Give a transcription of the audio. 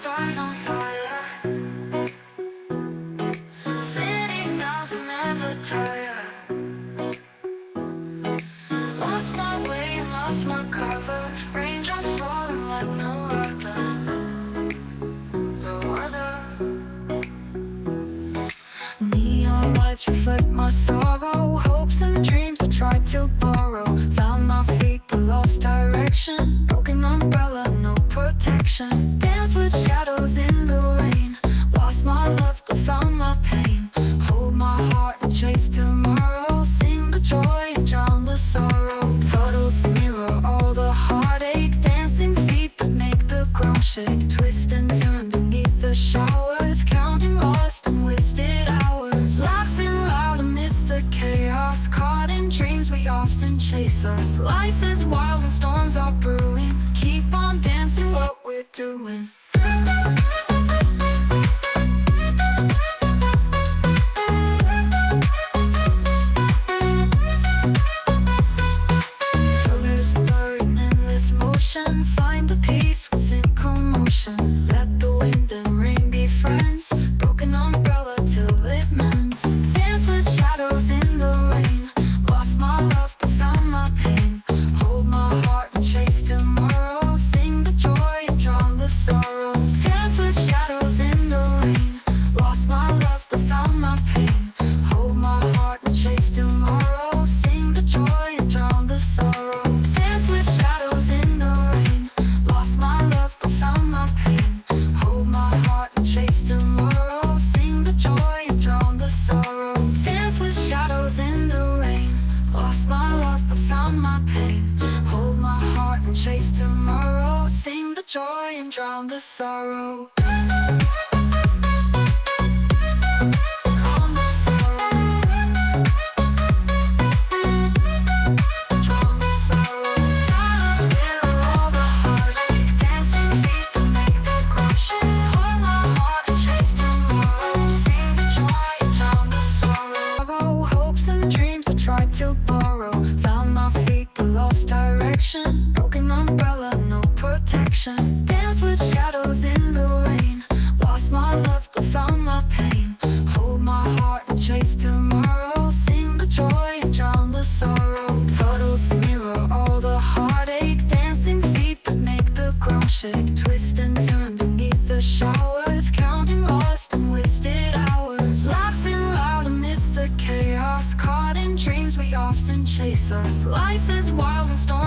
stars on fire. City sounds will never tire. Lost my way and lost my cover. Raindrops falling like no other. No other. Neon lights reflect my sorrow. Hopes and dreams I tried to borrow. Found my feet but lost direction. Broken umbrella, no protection. Dance with shadows in the rain. Lost my love but found my pain. Hold my heart and chase tomorrow. Sing the joy and drown the sorrow. Puddles mirror all the heartache. Dancing feet that make the ground shake. Twist and turn beneath the showers. Counting lost and wasted hours. Laughing loud amidst the chaos. Caught in dreams we often chase us. Life is wild and storms are brewing. Keep on dancing what we're doing. Colors blur in endless motion. Find the peace within commotion. Let the wind and rain be friends. Broken umbrella till it mends. Dance with shadows in the rain. Lost my love but found my pain. Hold my heart and chase tomorrow. Sing the joy and drown the sorrow. Dance with shadows in the rain. Lost my love but found my pain. Hold my heart and chase tomorrow. Sing the joy and drown the sorrow. Dance with shadows in the rain. Lost my love but found my pain. Hold my heart and chase tomorrow. Sing the joy and drown the sorrow. Dance with shadows in the rain. Lost my love but found my pain. Hold my heart and chase tomorrow. Sing the joy and drown the sorrow. Calm the sorrow. Drown the sorrow. Gotta still all the heartache. Dancing feet that make the ground shake. Hold my heart and chase tomorrow. Sing the joy and drown the sorrow. Hopes and dreams I tried to borrow. Found my feet but lost direction. Broken umbrella, no protection. Dance with shadows in the rain. Lost my love but found my pain. Hold my heart and chase tomorrow. Sing the joy and drown the sorrow. Puddles mirror all the heartache. Dancing feet that make the ground shake. Twist and turn beneath the showers. Counting lost and wasted hours. Laughing loud amidst the chaos. Caught in dreams we often chase us. Life is wild and stormy.